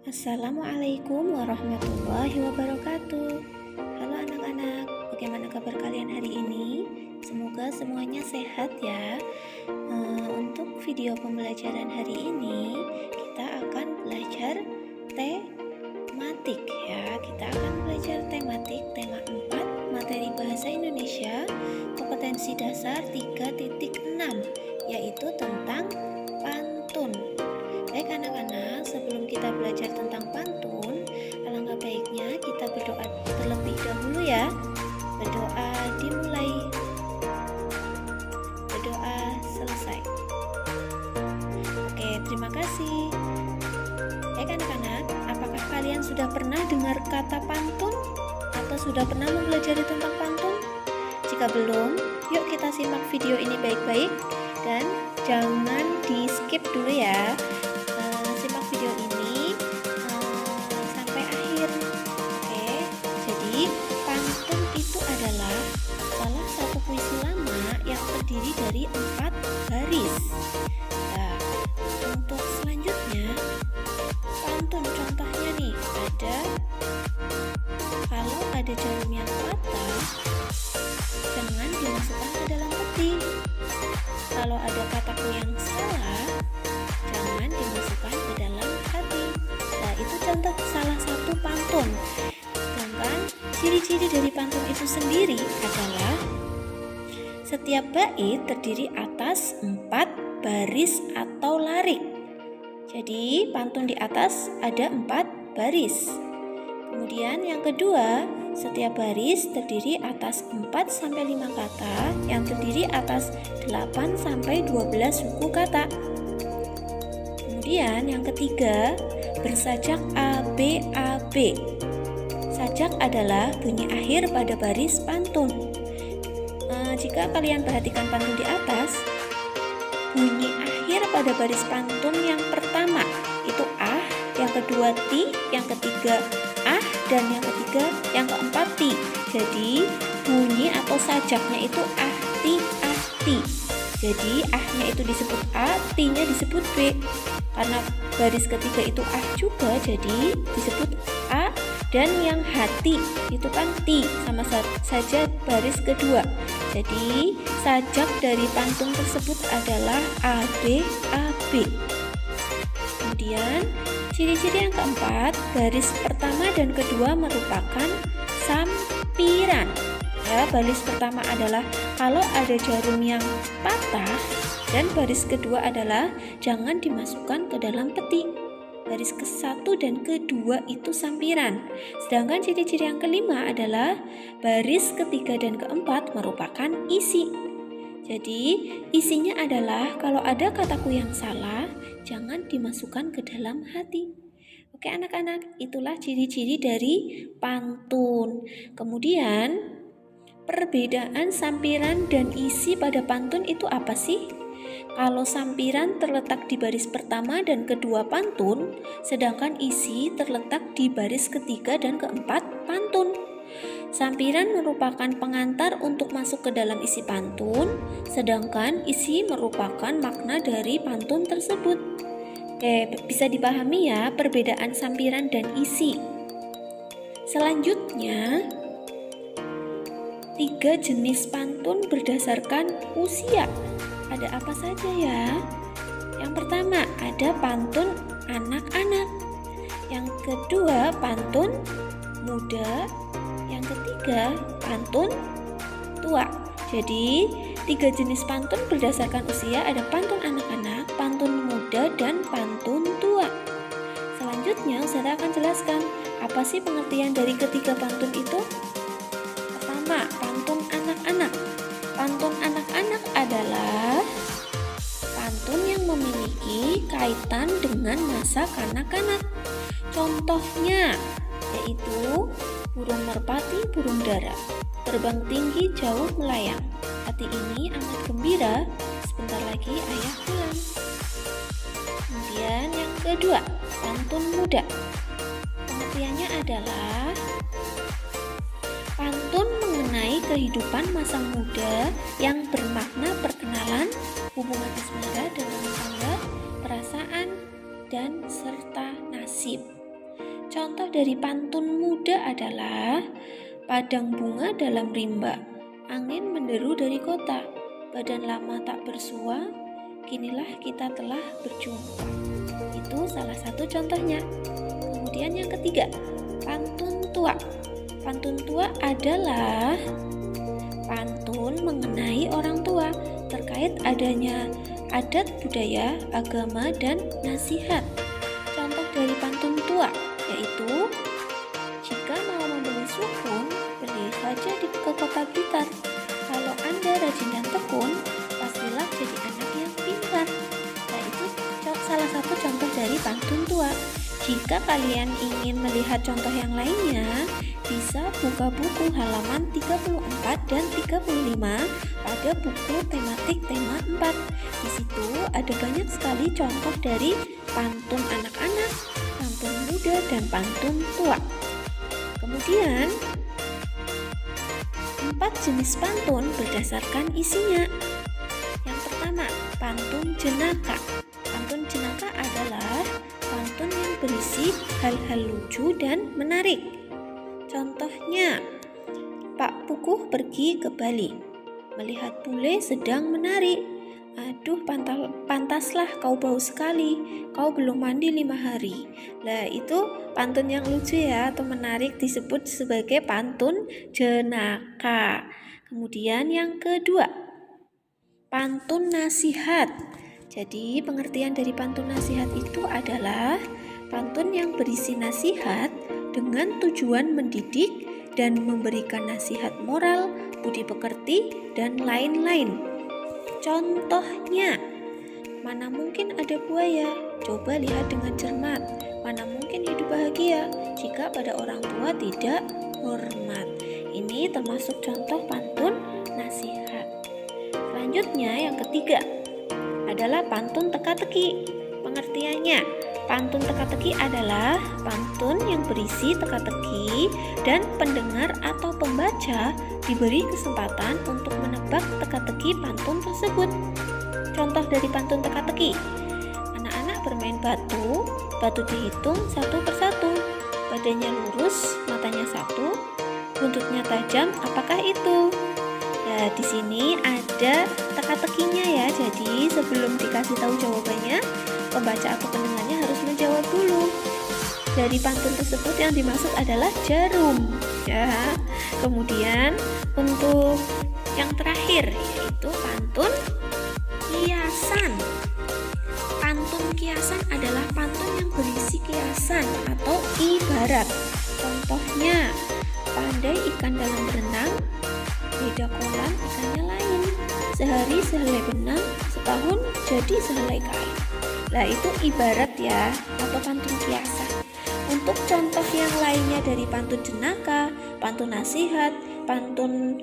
Assalamualaikum warahmatullahi wabarakatuh. Halo anak-anak, bagaimana kabar kalian hari ini? Semoga semuanya sehat ya. Untuk video pembelajaran hari ini, kita akan belajar tematik ya. Kita akan belajar tematik tema 4, materi bahasa Indonesia, kompetensi dasar 3.6, yaitu tentang pantun. Baik anak-anak, sebelum kita belajar tentang pantun, alangkah baiknya kita berdoa terlebih dahulu ya. Berdoa dimulai, berdoa selesai. Oke, terima kasih. Baik anak-anak, apakah kalian sudah pernah dengar kata pantun? Atau sudah pernah mempelajari tentang pantun? Jika belum, yuk kita simak video ini baik-baik dan jangan di skip dulu ya. Simak video ini sampai akhir. Oke, jadi pantun itu adalah salah satu puisi lama yang terdiri dari 4 baris. Nah, untuk selanjutnya pantun contohnya nih ada, kalau ada jarum yang patah jangan dimasukkan ke dalam peti. Kalau ada kataku yang salah jangan dimasukkan ke dalam hati. Nah, itu contoh salah satu pantun. Sedangkan ciri-ciri dari pantun itu sendiri adalah setiap bait terdiri atas 4 baris atau larik. Jadi pantun di atas ada 4 baris. Kemudian yang kedua, setiap baris terdiri atas 4-5 kata yang terdiri atas 8-12 suku kata. Kemudian yang ketiga, bersajak ABAB. Sajak adalah bunyi akhir pada baris pantun. Jika kalian perhatikan pantun di atas, bunyi akhir pada baris pantun yang pertama itu ah, yang kedua ti, yang ketiga ah, dan yang ketiga, yang keempat ti. Jadi bunyi atau sajaknya itu ah ti ah ti. Jadi ahnya itu disebut A, T-nya disebut B. Karena baris ketiga itu ah juga, jadi disebut A. Dan yang hati itu kan T, sama saja baris kedua. Jadi sajak dari pantun tersebut adalah AB, AB. Kemudian ciri-ciri yang keempat, baris pertama dan kedua merupakan sampiran. Ya, baris pertama adalah kalau ada jarum yang patah, dan baris kedua adalah jangan dimasukkan ke dalam peti. Baris ke-1 dan ke-2 itu sampiran. Sedangkan ciri-ciri yang kelima adalah baris ketiga dan keempat merupakan isi. Jadi isinya adalah kalau ada kataku yang salah, jangan dimasukkan ke dalam hati. Oke anak-anak, itulah ciri-ciri dari pantun. Kemudian perbedaan sampiran dan isi pada pantun itu apa sih? Kalau sampiran terletak di baris pertama dan kedua pantun, sedangkan isi terletak di baris ketiga dan keempat pantun. Sampiran merupakan pengantar untuk masuk ke dalam isi pantun, sedangkan isi merupakan makna dari pantun tersebut. Oke, bisa dipahami ya perbedaan sampiran dan isi. Selanjutnya, 3 jenis pantun berdasarkan usia. Ada apa saja ya? Yang pertama ada pantun anak-anak. Yang kedua pantun muda. Yang ketiga pantun tua. Jadi 3 jenis pantun berdasarkan usia, ada pantun anak-anak, pantun muda, dan pantun tua. Selanjutnya Ustazah akan jelaskan apa sih pengertian dari ketiga pantun itu. Pertama, pantun anak-anak. Pantun anak-anak adalah pantun yang memiliki kaitan dengan masa kanak-kanak. Contohnya yaitu burung merpati, burung dara, terbang tinggi jauh melayang. Hati ini amat gembira, sebentar lagi ayah pulang. Kemudian yang kedua, pantun muda. Pengertiannya adalah pantun mengenai kehidupan masa muda yang bermakna perkenalan, hubungan asmara dan rumah tangga, perasaan, dan serta nasib. Contoh dari pantun muda adalah padang bunga dalam rimba, angin menderu dari kota, badan lama tak bersua, kinilah kita telah berjumpa. Itu salah satu contohnya. Kemudian yang ketiga, pantun tua. Pantun tua adalah pantun mengenai orang tua terkait adanya adat budaya, agama, dan nasihat. Contoh dari pantun tua yaitu, jika mau membeli sukun, beli saja ke kota Blitar. Kalau Anda rajin dan tekun, pastilah jadi anak yang pintar. Nah, itu salah satu contoh dari pantun tua. Jika kalian ingin melihat contoh yang lainnya, bisa buka buku halaman 34 dan 35 pada buku tematik tema 4. Di situ ada banyak sekali contoh dari pantun anak-anak, pantun muda, dan pantun tua. Kemudian, 4 jenis pantun berdasarkan isinya. Yang pertama, pantun jenaka. Pantun jenaka adalah pantun yang berisi hal-hal lucu dan menarik. Contohnya, Pak Pukuh pergi ke Bali, melihat bule sedang menari. Aduh, pantaslah kau bau sekali, kau belum mandi 5 hari. Nah, itu pantun yang lucu ya, atau menarik, disebut sebagai pantun jenaka. Kemudian yang kedua, pantun nasihat. Jadi pengertian dari pantun nasihat itu adalah pantun yang berisi nasihat dengan tujuan mendidik dan memberikan nasihat moral, budi pekerti, dan lain-lain. Contohnya, mana mungkin ada buaya? Coba lihat dengan cermat. Mana mungkin hidup bahagia jika pada orang tua tidak hormat. Ini termasuk contoh pantun nasihat. Selanjutnya yang ketiga adalah pantun teka-teki. Pengertiannya, pantun teka-teki adalah pantun yang berisi teka-teki dan pendengar atau pembaca diberi kesempatan untuk menebak teka-teki pantun tersebut. Contoh dari pantun teka-teki, anak-anak bermain batu, batu dihitung satu persatu, badannya lurus, matanya satu, buntutnya tajam, apakah itu? Ya, di sini ada teka-tekinya ya. Jadi sebelum dikasih tahu jawabannya, pembaca atau pendengarnya harus menjawab dulu. Dari pantun tersebut yang dimaksud adalah jarum. Ya. Kemudian untuk yang terakhir yaitu pantun kiasan. Pantun kiasan adalah pantun yang berisi kiasan atau ibarat. Contohnya, pandai ikan dalam berenang, beda kolam ikannya lain. Sehari sehelai benang, setahun jadi sehelai kain. Nah, itu ibarat ya, atau pantun kiasan. Untuk contoh yang lainnya dari pantun jenaka, pantun nasihat, pantun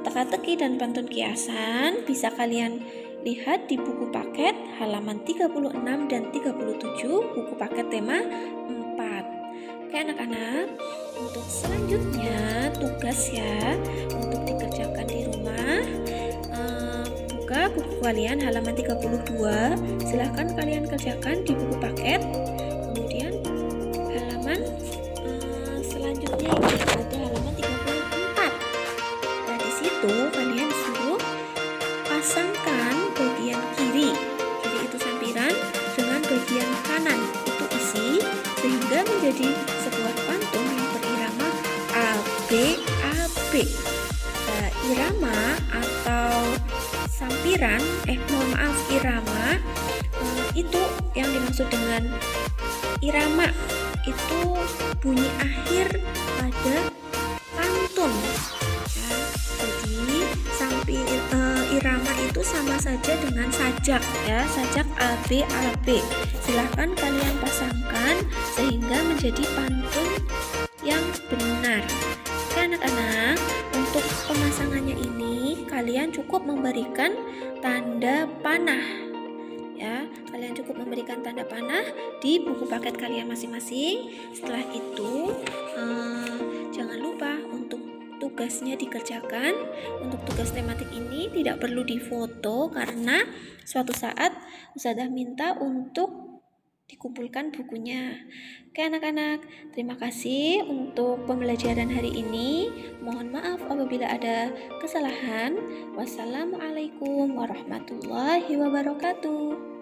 teka-teki, dan pantun kiasan bisa kalian lihat di buku paket halaman 36 dan 37 buku paket tema 4. Oke anak-anak, untuk selanjutnya tugas ya untuk dikerjakan di rumah. Buka buku kalian halaman 32, silahkan kalian kerjakan di buku paket. Kemudian halaman selanjutnya ini ada halaman 34. Nah, di situ kalian disuruh pasangkan bagian kiri itu sampiran dengan bagian kanan itu isi, sehingga menjadi sebuah pantun yang berirama ABAB. Nah, irama atau sampiran, irama itu yang dimaksud dengan irama itu bunyi akhir pada pantun ya. Jadi irama itu sama saja dengan sajak ya, sajak ABAB. Silahkan kalian pasangkan sehingga menjadi pantun yang benar. Oke anak-anak, untuk pemasangannya ini kalian cukup memberikan tanda panah ya. Kalian cukup memberikan tanda panah di buku paket kalian masing-masing. Setelah itu jangan lupa untuk tugasnya dikerjakan. Untuk tugas tematik ini tidak perlu difoto karena suatu saat Ustazah minta untuk dikumpulkan bukunya. Oke anak-anak, terima kasih untuk pembelajaran hari ini. Mohon maaf apabila ada kesalahan. Wassalamualaikum warahmatullahi wabarakatuh.